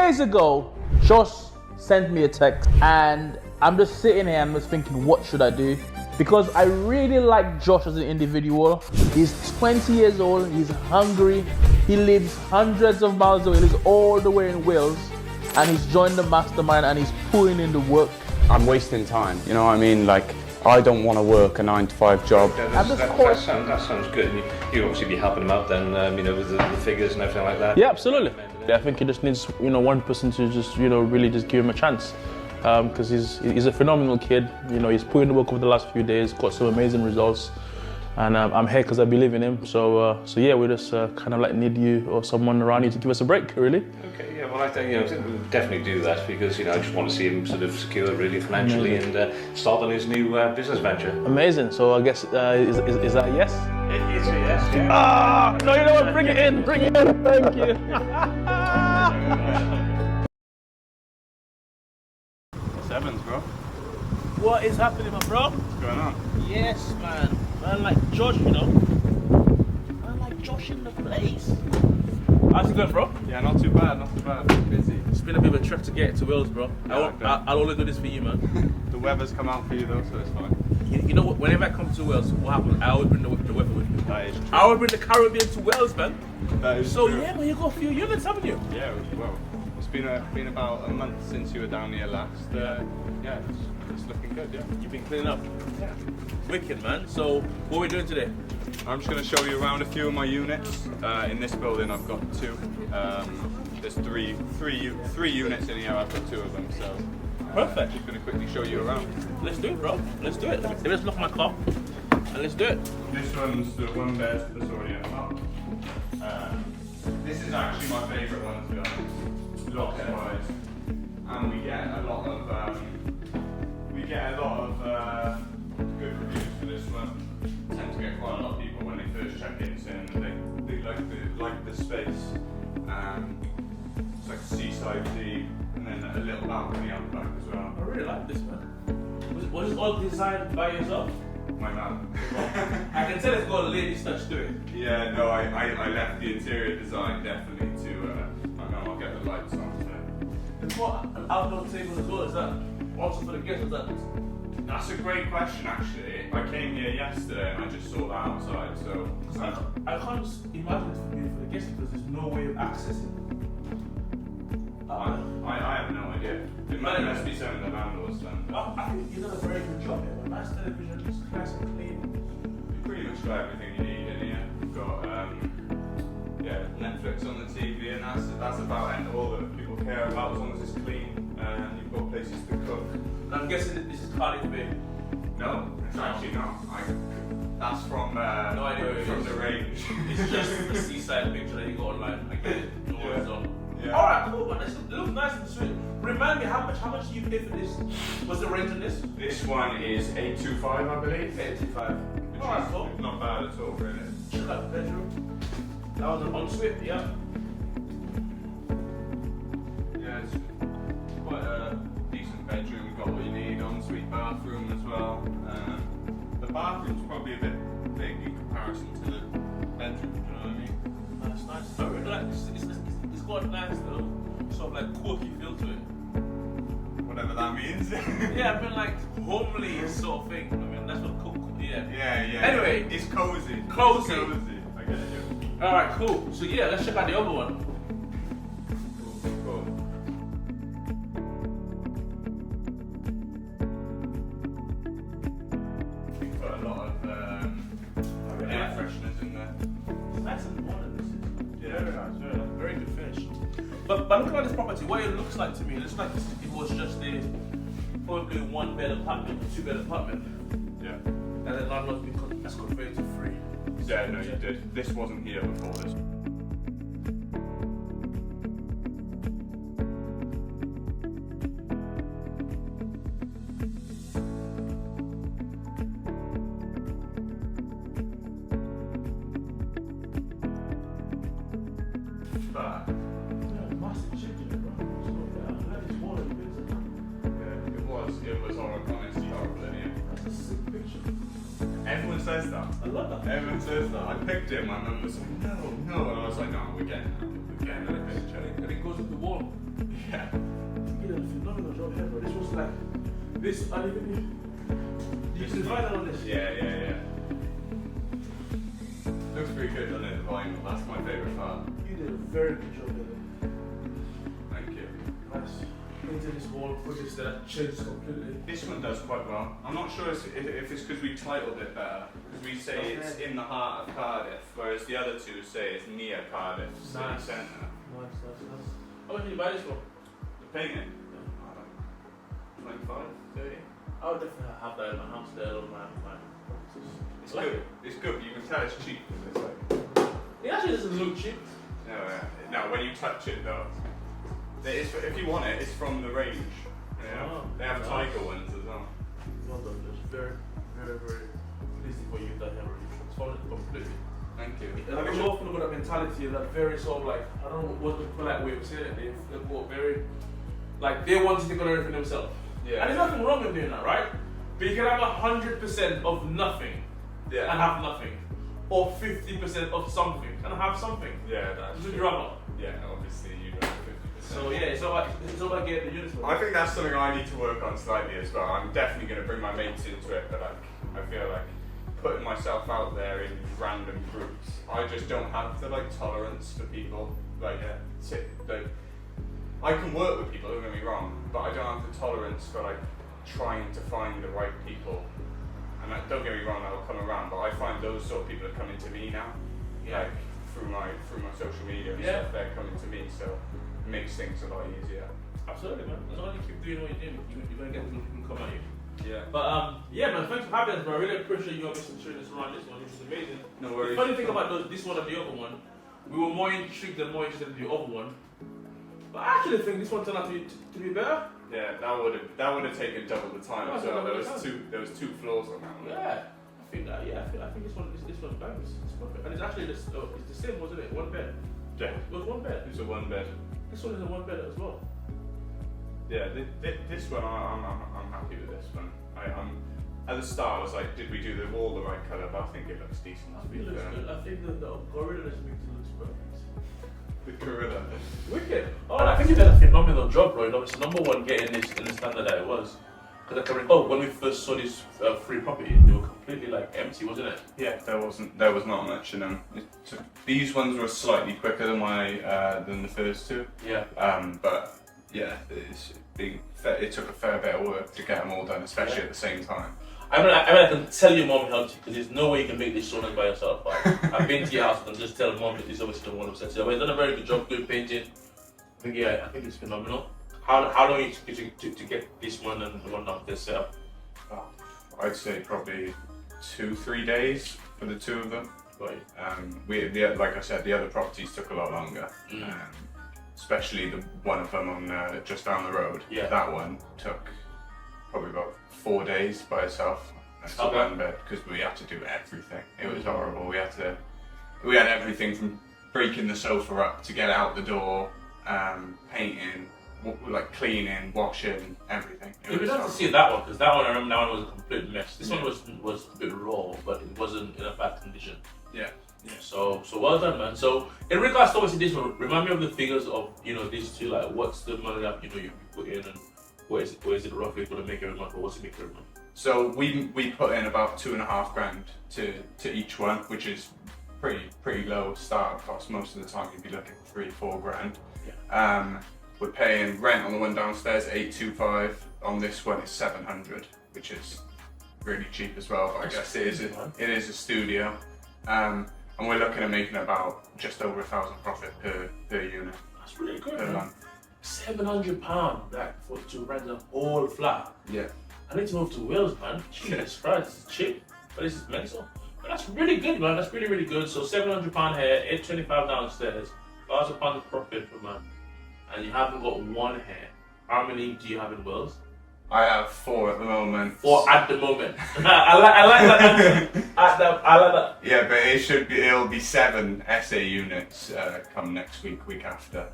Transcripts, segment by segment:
days ago, Josh sent me a text and I'm just sitting here and I'm just thinking, what should I do? Because I really like Josh as an individual. He's 20 years old, he's hungry, he lives hundreds of miles away, he lives all the way in Wales, and he's joined the mastermind and he's putting in the work. I'm wasting time, you know what I mean? Like, I don't want to work a 9-to-5 job. That sounds good. You obviously be helping him out then, you know, with the figures and everything like that. Yeah, absolutely. Yeah, I think he just needs, you know, one person to just, you know, really just give him a chance. Because he's a phenomenal kid. You know, he's put in the work over the last few days, got some amazing results, and I'm here because I believe in him. So yeah, we just kind of like need you or someone around you to give us a break, really. Okay, yeah, well, I think, you know, we'll definitely do that because, you know, I just want to see him sort of secure really financially and start on his new business venture. Amazing. So I guess is that a yes? It's a yes, yeah. Ah, no, you know what? Bring it in. Bring it in. Thank you. Sevens, bro. What is happening, my bro? What's going on? Yes, man. Man like Josh, you know. Man like Josh in the place. How's it going, bro? Yeah, not too bad, not too bad. Busy. It's been a bit of a trek to get to Wales, bro. Yeah, I'll only do this for you, man. The weather's come out for you though, so it's fine. You know what? Whenever I come to Wales, what happens? I always bring the weather with me. That is true. I always bring the Caribbean to Wales, man. That is So true. yeah, man, you got a few units, haven't you? Yeah, well, it's been about a month since you were down here last. Yeah, it's looking good, yeah. You've been cleaning up. Yeah. Wicked, man. So what are we doing today? I'm just going to show you around a few of my units. In this building I've got 2. There's three units in here, I've got 2 of them, so... Perfect. Just going to quickly show you around. Let's do it, bro. Let's do it. Let me just lock my car and let's do it. This one's the one bed that's already unlocked. This is actually my favourite one, to be honest, locks-wise. And we get a lot of good reviews for this one. Tend to get quite a lot of people when they first check in saying that they like the space. It's like a seaside theme, and then a little balcony out the back as well. I really like this, man. Was this all designed by yourself? My man. I can tell it's got a lady's touch to it. Yeah, no, I left the interior design definitely to, I know I'll get the lights on today. It's got an outdoor table as well, is that also for the guests, is that? That's a great question actually. I came here yesterday and I just saw that outside, so... I can't imagine it for the guests because there's no way of accessing. I have no idea. It must be some of the landlords then. I think you've done a very good job here. Nice television, it's nice and clean. You pretty much got everything you need in here. You've got Netflix on the TV, and that's about it. All that people care about, as long as it's clean and you've got places to cook. I'm guessing that this is Cardiff Bay. No, it's actually not. That's from no idea from the range. It's just a seaside picture that you got online. I get it. No worries on. Yeah. Alright, cool, man. It looks nice and sweet. Remind me, how much do you pay for this? What's the range on this? This one is 825, I believe. 825. Which Alright, is cool. not bad at all, really. Check out the bedroom. That was an ensuite, yeah. Yeah, it's quite a decent bedroom. You've got what you need. Ensuite bathroom as well. The bathroom's probably a bit big in comparison to the bedroom. Do you know what I mean? That's nice. I really like this. It's got a nice little sort of like quirky feel to it. Whatever that means. Yeah, I mean like homely sort of thing. I mean that's what cool. Yeah. Yeah. Anyway, it's cozy. Cozy. It's cozy. I get it. Yeah. All right, cool. So yeah, let's check out the other one. Cool. We put a lot of air fresheners in there. It's nice and modern. This is. Yeah, very nice. Very nice. Very good finish. But looking at this property, what it looks like to me, it looks like it was just a probably 1-bed apartment, 2-bed apartment. Yeah. And then landlord's been that's converted to free. Yeah, no, you did. This wasn't here before this. But Massive chicken, bro. it was honestly horrible in here. That's a sick picture. Everyone says that. I love that. Everyone says that. I picked it, my mum was like, no. And I was like, no, we're getting that. We're getting that picture. And it goes with the wall. This, I even you can divide on this. Yeah. Looks pretty good, doesn't it? The vinyl. That's my favourite part. You did a very good job there. Thank you. Nice. Into this wall, put this there, changes completely. This one does quite well. I'm not sure if it's because we titled it better. Because we say it's in the heart of Cardiff, whereas the other two say it's near Cardiff city centre. Nice. How much did you buy this for? The painting? 25, 30. I would definitely have that in my house there on my properties. It's good. It's good, but you can tell it's cheap because it's like. It actually doesn't look cheap. No, when you touch it though. If you want it, it's from the range. They have Tiger ones as well. Well done, it's very pleasing for you that you have already transformed it completely. Thank you. And I'm often got that mentality that very sort of like, I don't know what the polite way of saying it, they're more very, like they want to take on everything themselves. Yeah. And there's nothing wrong with doing that, right? But you can have 100% of nothing and have nothing. Or 50% of something and have something. Yeah, that's Would you rather? Yeah, obviously you don't have 50%. So yeah, it's all about getting the units. I think that's something I need to work on slightly as well. I'm definitely going to bring my mates into it, but I feel like putting myself out there in random groups, I just don't have the tolerance for people. I can work with people, don't get me wrong, but I don't have the tolerance for trying to find the right people. And don't get me wrong, that'll come around, but I find those sort of people are coming to me now. Yeah. Through my social media and stuff, they're coming to me, so it makes things a lot easier. Absolutely, man. As long as you keep doing what you're doing, you're going to get people who come at you. Yeah. But yeah, man, thanks for having us, bro. I really appreciate you obviously showing us around this one. This is amazing. No worries. The funny thing about this one and the other one, we were more intrigued and more interested in the other one. But I actually think this one turned out to be better. Yeah, that would have taken double the time as well. There was two floors on that one. Yeah. I think this one bangs. It's perfect. And it's actually it's the same, wasn't it? One bed. Yeah. It was one bed. It's a one bed. This one is a one bed as well. Yeah, this one I'm happy with this one. I'm at the start I was like, did we do the wall the right colour? But I think it looks decent. It looks good. I think the gorilla is making it looks perfect. The gorilla. Wicked. Oh, I think you did a phenomenal job, bro. It's number one getting this in the standard that it was. Because I can recall when we first saw this free property, they were completely empty, wasn't it? Yeah, there was not much in them. These ones were slightly quicker than the first two. Yeah. But yeah, it took a fair bit of work to get them all done, especially at the same time. I can tell your mom helped you because there's no way you can make this so nice by yourself. I've been to your house and just tell mom that this obviously the one upset. So you've done a very good job, good painting. I think it's phenomenal. How long it took to get this one and the one downstairs set up? I'd say probably 2-3 days for the two of them. Right. Like I said, the other properties took a lot longer. Especially the one of them on just down the road. Yeah. That one took probably about 4 days by itself. That's one bed because we had to do everything. It was horrible. We had everything from breaking the sofa up to get out the door, painting, cleaning, washing, everything. It was nice to see that one because that one, I remember that one was a complete mess. This one was a bit raw, but it wasn't in a bad condition. Yeah. So well done, man. So in regards to obviously this one, remind me of the figures of these two. What's the money that you put in and where is it roughly going to make every month, or what's it make every month? So we put in about $2,500 to each one, which is pretty low start cost. Most of the time you'd be looking at $3-4 grand. Yeah. We're paying rent on the one downstairs $825. On this one is $700, which is really cheap as well. But I guess it is a studio, and we're looking at making about just over £1,000 profit per unit. That's really good, per man. month. £700 to rent a whole flat. Yeah. I need to move to Wales, man. Jesus Christ, it's cheap, but this is mental. But that's really good, man. That's really, really good. So £700 here, $825 downstairs, £1,000 profit per month, and you haven't got one here. How many do you have in Wales? I have 4 at the moment. 4 at the moment. I like that. I like that. Yeah, but it'll be 7 SA units come next week after.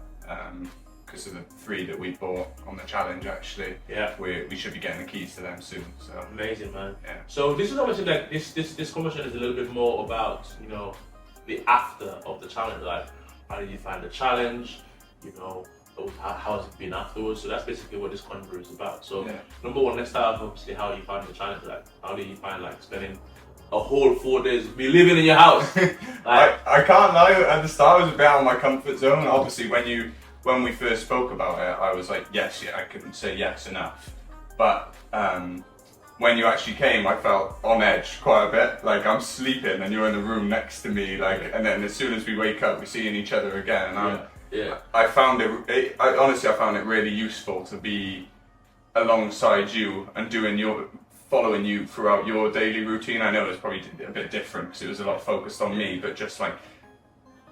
Because of the 3 that we bought on the challenge, actually. Yeah. We should be getting the keys to them soon. So amazing, man. Yeah. So this is obviously this conversation is a little bit more about the after of the challenge. How did you find the challenge? how has it been afterwards. So that's basically what this convo is about. So Yeah. number one, let's start off obviously how you find the challenge. Like, how do you find like spending a whole 4 days be living in your house? I can't lie, at the start I was a bit out of my comfort zone. Obviously when we first spoke about it, I was like, yes, yeah, I couldn't say yes enough. But when you actually came, I felt on edge quite a bit. Like I'm sleeping and you're in the room next to me, like, and then as soon as we wake up, we're seeing each other again. And I found it, honestly, I found it really useful to be alongside you and following you throughout your daily routine. I know it's probably a bit different because it was a lot focused on me, but just like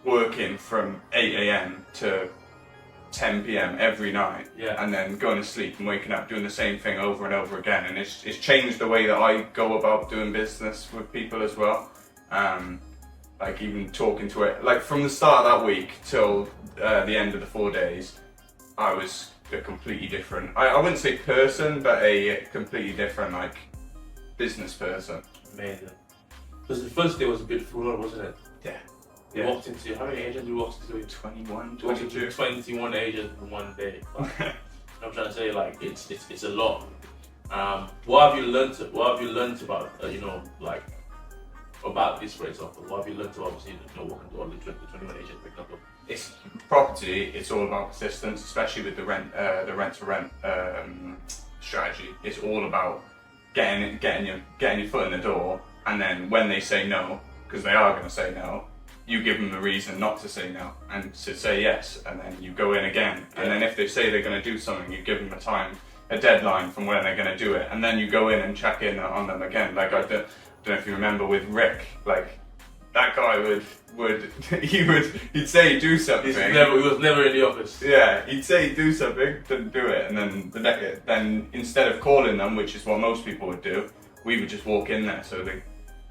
working from 8 a.m. to 10 p.m. every night, and then going to sleep and waking up doing the same thing over and over again, and it's changed the way that I go about doing business with people as well. Like even talking to it, like from the start of that week till the end of the 4 days, I was a completely different, I wouldn't say person, but a completely different like business person. Amazing. Because the first day was a bit full on, wasn't it? Yeah. You walked into, how many agents you walked into? 21, 22. 21 agents in one day. I'm trying to say, like, it's a lot. What have you learned about, like, about this, for example? What have you learned about, obviously, walking to all the 21 agents, for example? It's property. It's all about persistence, especially with the rent to rent strategy. It's all about getting your foot in the door, and then when they say no, because they are going to say no, you give them a reason not to say no and to say yes, and then you go in again. And then if they say they're going to do something, you give them a deadline from when they're going to do it, and then you go in and check in on them again. Like I don't know if you remember with Rick, like that guy he'd say do something. He was never in the office. Yeah, he'd say do something, didn't do it, and then instead of calling them, which is what most people would do, we would just walk in there. So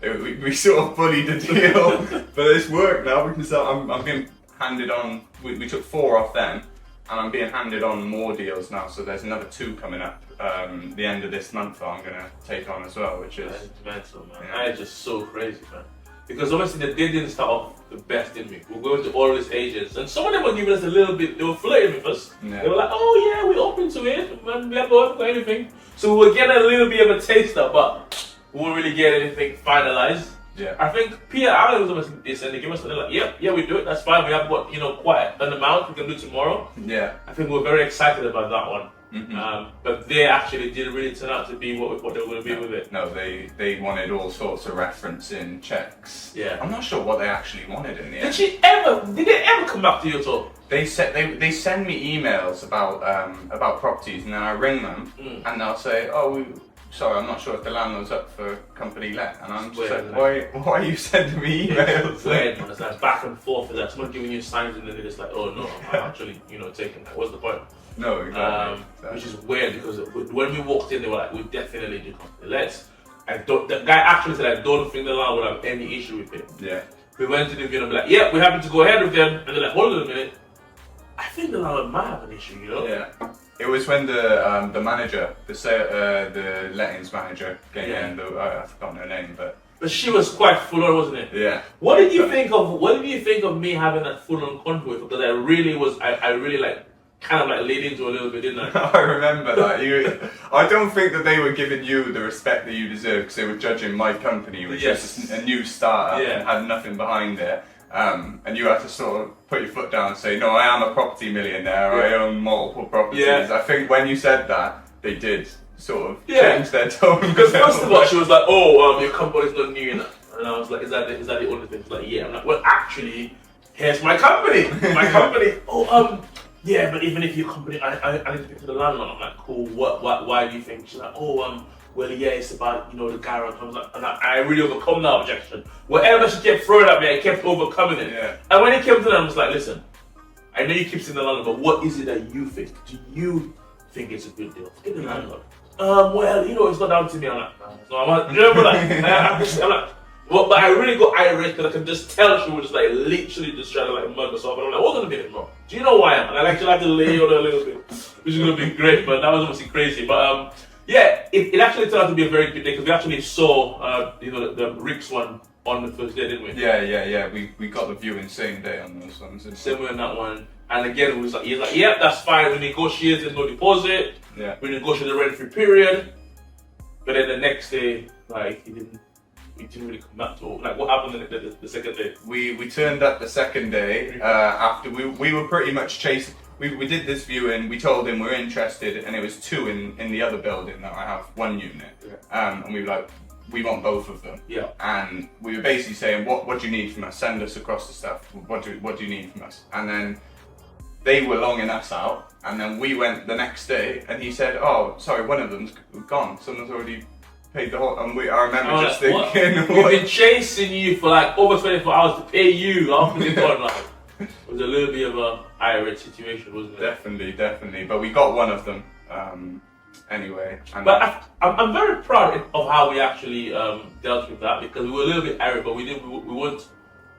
we sort of bullied the deal, but it's worked now because I'm being handed on. We took 4 off them, and I'm being handed on more deals now. So there's another 2 coming up the end of this month that I'm gonna take on as well, which is mental, man. Yeah. That is just so crazy, man. Because obviously they didn't start off the best, didn't we? We're going to all these agents, and some of them were giving us a little bit. They were flirting with us. Yeah. They were like, "Oh yeah, we're open to it, man. We haven't got anything." So we were getting a little bit of a taster, but we won't really get anything finalized. Yeah. I think Pierre Allen was almost this, and they give us something like, yeah, we do it. That's fine. We have got quite an amount we can do tomorrow. Yeah. I think we're very excited about that one. Mm-hmm. But they actually didn't really turn out to be what they were going to be with it. No, they wanted all sorts of referencing checks. Yeah. I'm not sure what they actually wanted in the end. Did they ever come back to you at all? They send me emails about properties, and then I ring them, and they'll say, "Oh, sorry, I'm not sure if the landlord's up for company let," and I'm just like, why are you sending me emails? It's weird, man. It's like back and forth. It's like someone giving you signs, and then they're just like, "Oh no, I'm actually taking that." What's the point? No, exactly. Which is weird because when we walked in, they were like, "We definitely do company lets." The guy actually said, "I don't think the landlord would have any issue with it." Yeah. We went to the view and be like, "Yeah, we're happy to go ahead with them," and they're like, "Hold on a minute. I think the landlord might have an issue, Yeah. It was when the manager, the lettings manager came in. I've forgotten her name, but she was quite full on, wasn't it? Yeah. What did you think of me having that full on convo? Because I really like kind of like laid into a little bit, didn't I? I remember that. I don't think that they were giving you the respect that you deserve because they were judging my company, which was a new startup and had nothing behind it. And you had to sort of put your foot down and say, "No, I am a property millionaire. I own multiple properties." Yeah. I think when you said that, they did sort of change their tone. Because first of all, she was like, "Oh, your company's not new enough," and I was like, "Is that the only thing?" She's like, "Yeah." I'm like, "Well, actually, here's my company. My company." "Oh, yeah, but even if your company, I need to speak to the landlord." I'm like, "Cool. Why do you think?" She's like, "Oh, well, yeah, it's about the garage." I was like, and I really overcome that objection. Whatever she kept throwing at me, I kept overcoming it. Yeah. And when it came to that, I was like, "Listen, I know you keep saying the landlord, but what is it that you think? Do you think it's a good deal? Forget the landlord." Well, it's not down to me." I'm like, "No, I'm not." You know, I'm like, well, but I really got irate because I could just tell she was just like literally just trying to like mug us off. And I'm like, "Hold on a minute, bro. Do you know who I am?" And I actually had to lay on her a little bit, which is gonna be great. But that was obviously crazy. But yeah, it actually turned out to be a very good day because we actually saw the Rick's one on the first day, didn't we? Yeah. We got the viewing same day on those ones. Same way on that one. And again, he's like, yep, that's fine. We negotiated, there's no deposit. Yeah. We negotiated the rent-free period. But then the next day, like, he didn't really come back to it. Like, what happened the second day? We turned up the second day after we were pretty much chasing. We did this viewing. We told him we're interested, and it was 2 in the other building that I have 1 unit. Yeah. And we were like, we want both of them. Yeah. And we were basically saying, what do you need from us? Send us across the stuff. What do you need from us? And then they were longing us out, and then we went the next day, and he said, "Oh, sorry, one of them's gone. Someone's already paid the whole." And I remember just thinking, "We've been chasing you for like over 24 hours to pay you after you've gone." Like, it was a little bit of a irate situation, wasn't it? Definitely. But we got one of them anyway. And but I'm very proud of how we actually dealt with that, because we were a little bit irate, but we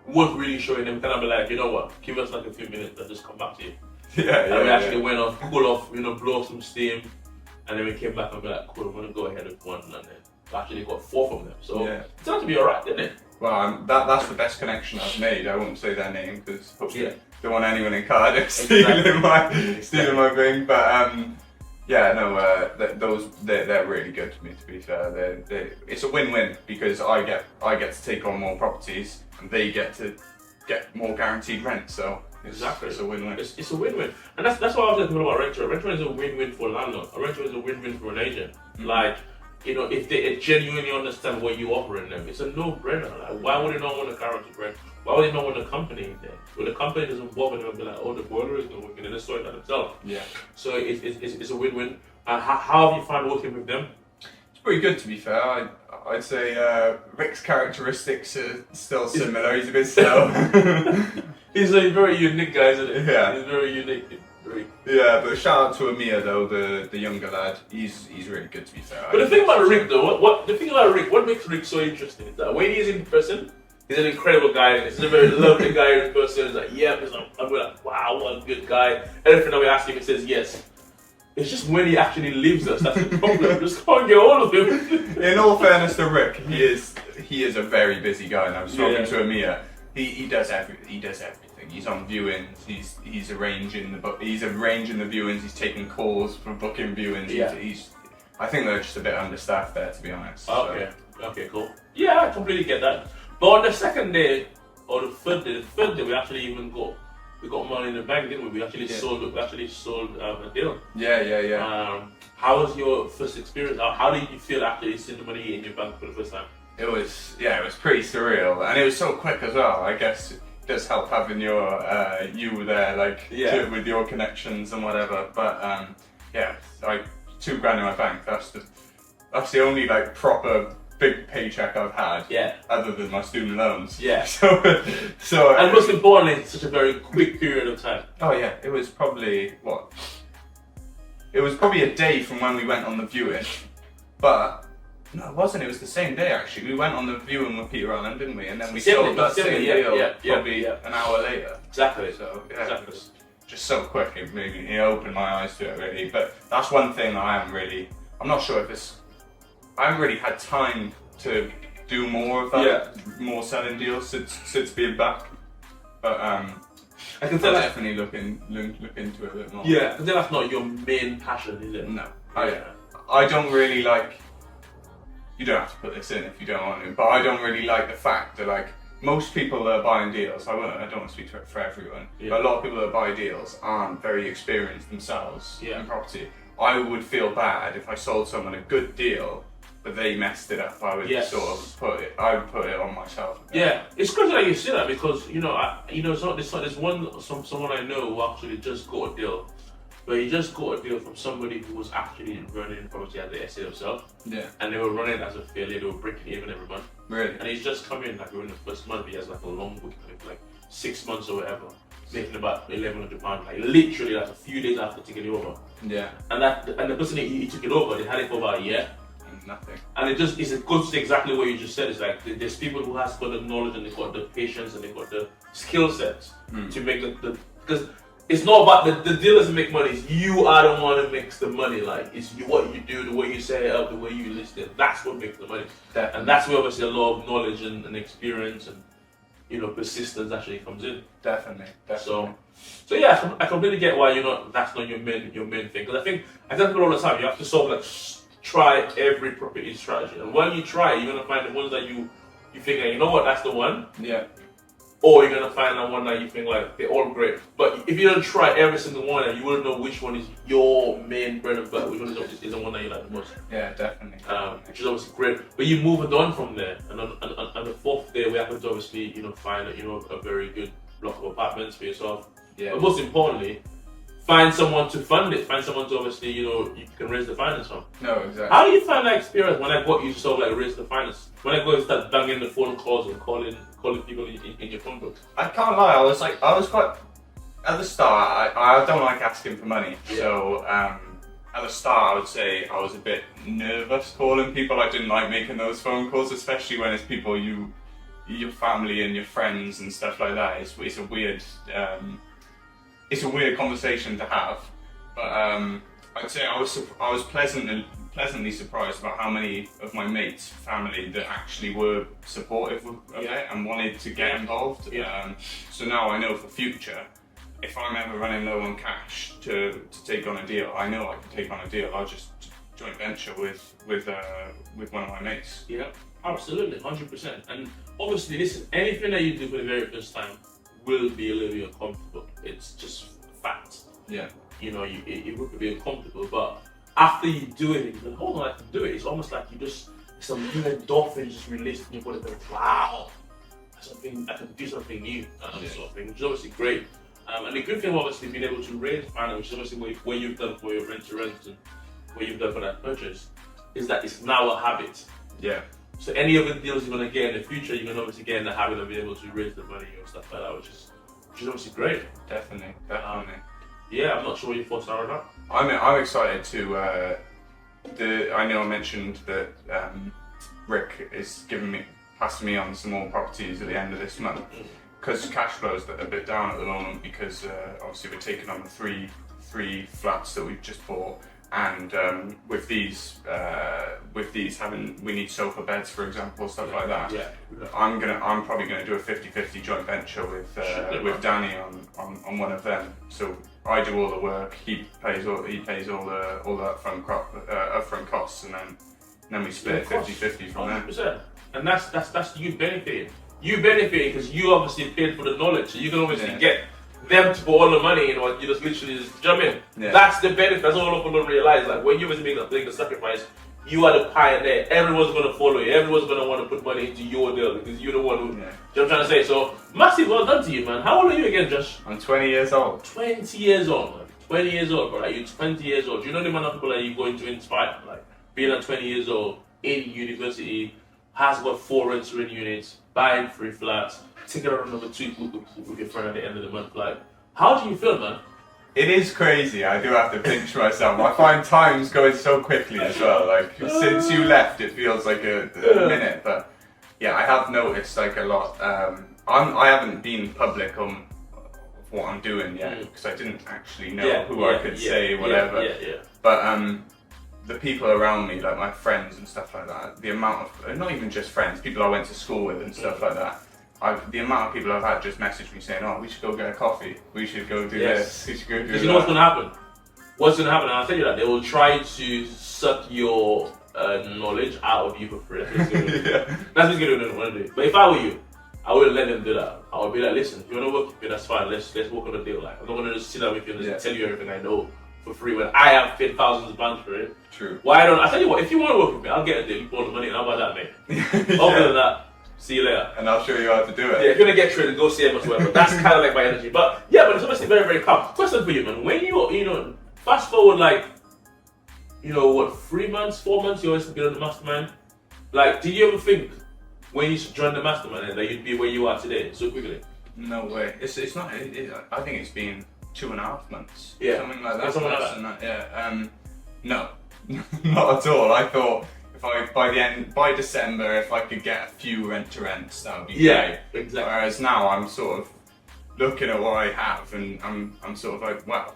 weren't really showing them. Kind of be like, you know what, give us like a few minutes and just come back to you. And we actually went off, cool off, blow some steam, and then we came back and be like, cool, I'm gonna go ahead with 1, and then we actually got 4 from them. So it turned out to be alright, didn't it? Well, that's the best connection I've made. I won't say their name because don't want anyone in Cardiff stealing my thing. But they're really good to me. To be fair, it's a win-win because I get to take on more properties and they get to get more guaranteed rent. So it's a win-win. It's a win-win, and that's why I was talking about rent. Rent is a win-win for a landlord. A rent is a win-win for an agent. Mm-hmm. Like, if they genuinely understand what you offer in them, it's a no-brainer. Like, why would they not want a guaranteed rent? Why would they not want a company in there? Well, the company doesn't bother them and be like, oh, the boiler is not working, and they sort that themselves. Yeah. So it's a win-win. How have you found working with them? It's pretty good, to be fair. I'd say Rick's characteristics are still similar. He's a bit slow. He's a very unique guy, isn't he? Yeah. He's very unique. Yeah, but shout out to Amir though, the younger lad. He's really good, to be fair. But the thing about Rick though, what makes Rick so interesting is that when he's in person, he's an incredible guy. He's a very lovely guy in person. He's like, yeah, I'm like, wow, what a good guy. Everything that we ask him, he says yes. It's just when he actually leaves us that's the problem. Just can't get all of him. In all fairness to Rick, he is a very busy guy, and I was talking to Amir. He does everything. He's on viewings. He's arranging the viewings. He's taking calls for booking viewings. Yeah. I think they're just a bit understaffed there, to be honest. Okay. Okay. Cool. Yeah, I completely get that. But on the second day or the third day, we actually even got money in the bank, didn't we? We actually sold a deal. Yeah. How was your first experience? How did you feel after you seeing the money in your bank for the first time? It was pretty surreal, and it was so quick as well. I guess it does help having you there, with your connections and whatever. But like $2,000 in my bank. That's the only like proper big paycheck I've had. Yeah. Other than my student loans. Yeah. So and most importantly, it's such a very quick period of time. Oh yeah, it was probably a day from when we went on the viewing, but. No, it wasn't. It was the same day actually. We went on the viewing with Peter Allen, didn't we? And then we sold that same deal probably an hour later. Exactly. So it was just so quick. It opened my eyes to it really. But that's one thing that I haven't really had time to do more of that, more selling deals since being back. But I can tell definitely look into it a bit more. Yeah, because that's not your main passion, is it? No, I don't really like. You don't have to put this in if you don't want to, but I don't really like the fact that like most people that are buying deals, I don't want to speak for everyone, but a lot of people that buy deals aren't very experienced themselves in property. I would feel bad if I sold someone a good deal, but they messed it up. I would put it on myself. Yeah, it's crazy that you say that because someone I know who actually just got a deal. But he just got a deal from somebody who was actually running property at the estate himself. Yeah. And they were running as a failure, they were breaking even every month. Really? And he's just come in like during the first month, he has like a long booking, like 6 months or whatever, making about £1,100, like literally like a few days after taking it over. Yeah. And the person he took it over, they had it for about a year. And nothing. And it goes to exactly what you just said. It's like there's people who has got the knowledge and they've got the patience and they've got the skill sets to make because it's not about the deal doesn't make money. It's you are the one who makes the money. Like it's what you do, the way you set it up, the way you list it. That's what makes the money. And that's where obviously a lot of knowledge and experience persistence actually comes in. Definitely. So yeah, I completely get why that's not your main thing. Because I tell people all the time, you have to sort of like try every property strategy, and when you try, you're gonna find the ones that you think, you know what, that's the one. Yeah. Or you're gonna find that one that you think like they're all great. But if you don't try every single one, you wouldn't know which one is your main bread and butter, which one is the one that you like the most. Yeah, definitely. Which is obviously great. But you move on from there, and on the fourth day, we happen to obviously find a very good block of apartments for yourself. Yeah. But most importantly, find someone to fund it. Find someone to obviously you can raise the finance from. No, exactly. How do you find that experience when I got you to sort of like raise the finance? When I go and start banging the phone calls and calling people in your phone book? I can't lie, I was quite, at the start, I don't like asking for money. Yeah. So at the start I would say I was a bit nervous calling people. I didn't like making those phone calls, especially when it's people your family and your friends and stuff like that. It's a weird conversation to have. But I'd say I was pleasantly surprised about how many of my mates' family that actually were supportive of it and wanted to get involved. Yeah. So now I know for future, if I'm ever running low on cash to take on a deal, I know I can take on a deal. I'll just joint venture with one of my mates. Yeah, absolutely, 100%. And obviously, listen, anything that you do for the very first time will be a little bit uncomfortable. It's just fact. Yeah. It would be uncomfortable, but after you do it, you go, hold on, I can do it. It's almost like some new endorphins just released in your body. Like, wow, I can do something new, sort of thing, which is obviously great. And the good thing, obviously, being able to raise finance, which is obviously what you've done for your rent to rent and what you've done for that purchase, is that it's now a habit. Yeah. So any other deals you're gonna get in the future, you're gonna obviously get in the habit of being able to raise the money or stuff like that, which is obviously great. Definitely. Yeah, I'm not sure what your thoughts are on that. I'm excited to. I know I mentioned that Rick is passing me on some more properties at the end of this month, because cash flow is a bit down at the moment, because obviously we're taking on the three flats that we've just bought, and with these we need sofa beds, for example, stuff like that. Yeah. I'm probably gonna do a 50-50 joint venture with Danny on one of them. So I do all the work, he pays all the upfront costs, and then we split 50-50 from there. 100%. And that's you benefiting. You benefiting because you obviously paid for the knowledge, so you can obviously get them to put all the money in, or you just literally just jump in. Yeah. That's the benefit. That's all people don't realize. Like when you was making the sacrifice, you are the pioneer. Everyone's gonna follow you. Everyone's gonna want to put money into your deal because you're the one who. You know what I'm trying to say? So massive well done to you, man. How old are you again, Josh? I'm 20 years old. 20 years old, man. 20 years old, bro. Like, you're 20 years old. Do you know the amount of people that you're going to inspire? Like being at 20 years old in university, has got 4 rent-to-rent units, buying 3 flats, taking out another 2 with your friend at the end of the month. Like, how do you feel, man? It is crazy. I do have to pinch myself. I find time's going so quickly as well. Like since you left, it feels like a minute. But yeah, I have noticed like a lot. I haven't been public on what I'm doing yet because I didn't actually know who I could say whatever. But the people around me, like my friends and stuff like that, the amount of, not even just friends, people I went to school with and stuff like that, the amount of people I've had just message me saying, oh, we should go get a coffee, we should go do this, we should go do that. Because you know what's going to happen? What's going to happen, and I'll tell you that, they will try to suck your knowledge out of you for free. That's what they're going to do. But if I were you, I wouldn't let them do that. I would be like, listen, if you want to work with me, that's fine, let's work on a deal. Like, I'm not going to just sit down with you and just tell you everything I know for free when I have paid thousands of pounds for it. True. Why don't I tell you what, if you want to work with me, I'll get a deal, you put all the money and how about that, mate? Other than that, see you later. And I'll show you how to do it. Yeah, if you're gonna get traded, go see him as well. But that's kind of like my energy. But yeah, but it's obviously very, very calm. Question for you, man. When you fast forward like, 3 months, 4 months, you always been on the mastermind. Like, did you ever think when you joined the mastermind that you'd be where you are today so quickly? No way. It's not. I think it's been 2.5 months. Yeah. Something like that. Something like that. Yeah. No, not at all. I thought by December, if I could get a few rent-to-rents, that would be great. Exactly. Whereas now I'm sort of looking at what I have, and I'm sort of like, wow,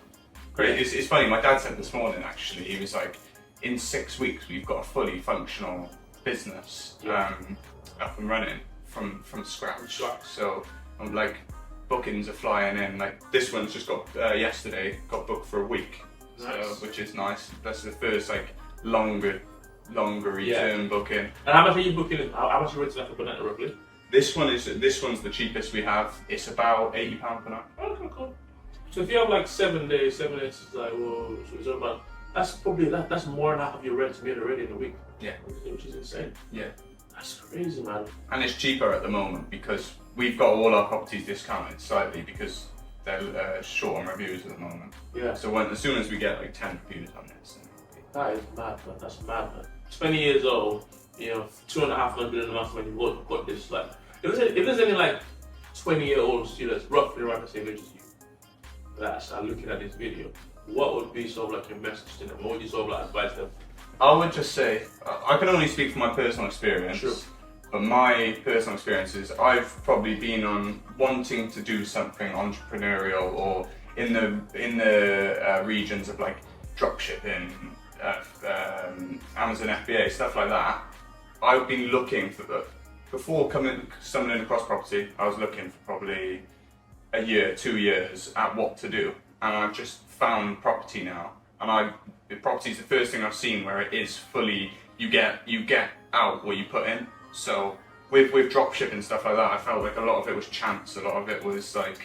great. It's funny. My dad said this morning actually. He was like, in 6 weeks we've got a fully functional business up and running. from scratch. So I'm like, bookings are flying in. Like this one's just got yesterday got booked for a week, Nice. which is nice. That's the first like longer return booking. And how much are you booking? How much are you renting that for night roughly? This one's the cheapest we have. It's about £80 per night. Okay, cool. So if you have like 7 days, 7 days, it's like, whoa, so it's about, that's probably, that's more than half of your rent made already in a week. Yeah. Which is insane. Yeah. That's crazy, man. And it's cheaper at the moment because we've got all our properties discounted slightly because they're short on reviews at the moment. Yeah. So as soon as we get like 10 reviews on this, That is mad, man. That's mad, man. 20 years old, you know, 2.5 million a month when you got this, like, if there's any like 20-year-old students roughly around the same age as you that are looking at this video, what would be sort of like your message to them? What would you sort of like advise them? I would just say, I can only speak from my personal experience. Sure. But my personal experience is I've probably been on wanting to do something entrepreneurial or in the regions of like dropshipping, Amazon FBA, stuff like that. I've been looking for before stumbling across property. I was looking for probably a year, 2 years at what to do, and I've just found property now. And property is the first thing I've seen where it is fully you get out what you put in. So with dropshipping stuff like that, I felt like a lot of it was chance. A lot of it was like,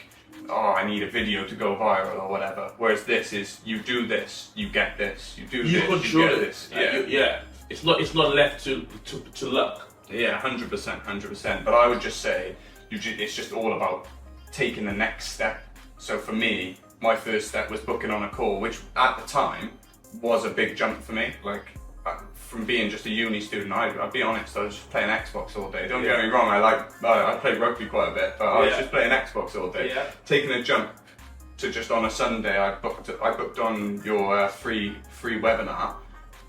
oh, I need a video to go viral or whatever. Whereas this is, you do this, you get this. You do this, you get this. Yeah. It's not left to luck. Yeah, 100%. But I would just say, it's just all about taking the next step. So for me, my first step was booking on a call, which at the time was a big jump for me. Like from being just a uni student, I'll be honest, I was just playing Xbox all day. Don't get me wrong, I played rugby quite a bit, but I was just playing Xbox all day. Yeah. Taking a jump to just on a Sunday, I booked on your free webinar,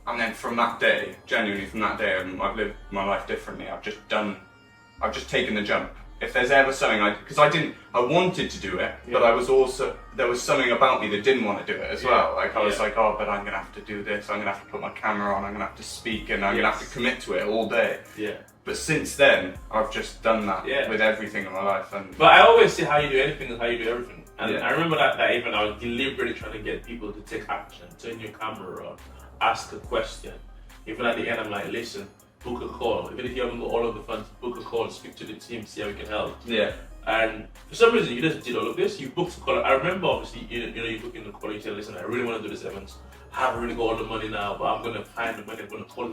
and then from that day, genuinely from that day, I've lived my life differently. I've just taken the jump. If there's ever something I wanted to do it, but there was something about me that didn't want to do it as well. Like I was like, oh, but I'm gonna have to do this. I'm gonna have to put my camera on. I'm gonna have to speak, and I'm gonna have to commit to it all day. Yeah. But since then, I've just done that with everything in my life. But I always say how you do anything is how you do everything. And I remember that even I was deliberately trying to get people to take action, turn your camera on, ask a question. Even at the end, I'm like, listen. Book a call. Even if you haven't got all of the funds, book a call, speak to the team, see how we can help. Yeah. And for some reason, you just did all of this. You booked a call. I remember, obviously, you booked in the call. You said, "Listen, I really want to do this event. I haven't really got all the money now, but I'm gonna find the money. I'm gonna call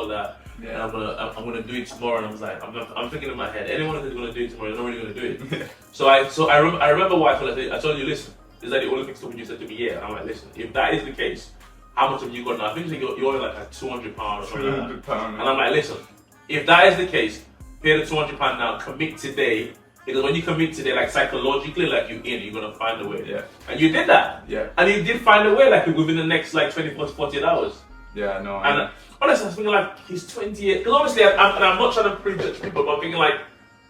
that, and I'm gonna do it tomorrow." And I was like, I'm thinking in my head, anyone that's gonna do it tomorrow, they're not really gonna do it. So I remember why I told you, listen, is that the only thing when you said to me, yeah? And I'm like, listen, if that is the case. How much have you got now? I think you're only like a £200 or something like that. And I'm like, listen, if that is the case, pay the £200 now, commit today. Because when you commit today, like psychologically, like you're gonna find a way. Yeah. And you did that. Yeah. And you did find a way, like within the next like 24 to 48 hours. Yeah, no. And honestly, I was thinking like, he's 28. Because obviously, I'm not trying to prejudge people, but I'm thinking like,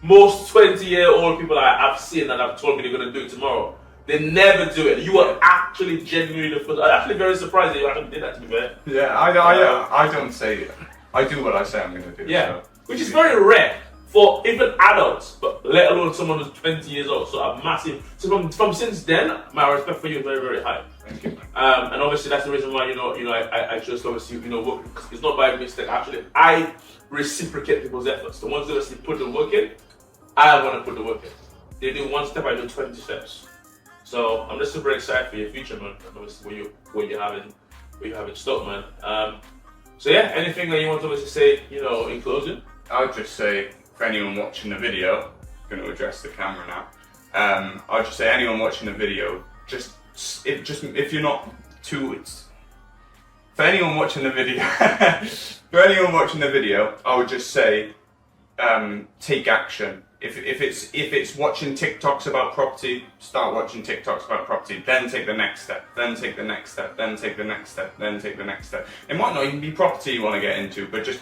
most 20-year-old people I've seen that have told me they're gonna do it tomorrow. They never do it. You were actually genuinely the first. I'm actually very surprised that you actually did that, to be fair. Yeah, I don't say it. I do what I say I'm going to do. Yeah, so. Which is very rare for even adults, but let alone someone who's 20 years old. So a massive. So from since then, my respect for you is very, very high. Thank you. And obviously that's the reason why I just obviously work. It's not by mistake. Actually, I reciprocate people's efforts. The ones that actually put the work in, I want to put the work in. They do one step, I do 20 steps. So I'm just super excited for your future, man. Obviously, what you have in stock, man. So yeah, anything that you want to say, in closing? I would just say for anyone watching the video, I'm going to address the camera now. I would just say anyone watching the video, if you're not too, for anyone watching the video, I would just say take action. If it's watching TikToks about property, start watching TikToks about property, then take the next step, then take the next step, then take the next step, then take the next step. It might not even be property you want to get into, but just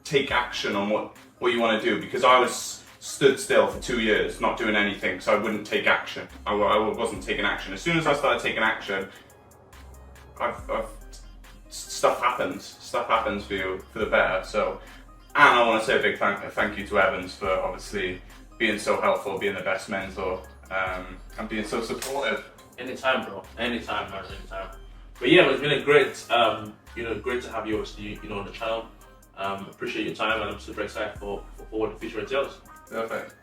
take action on what you want to do, because I was stood still for 2 years, not doing anything, so I wouldn't take action. I wasn't taking action. As soon as I started taking action, stuff happens for you for the better. So And I want to say a big thank you to Evans for obviously being so helpful, being the best mentor, and being so supportive. Anytime, bro. Anytime, man. Anytime. But yeah, it's been a great, great to have you obviously, on the channel. Appreciate your time, and I'm super excited for what the future entails. Perfect.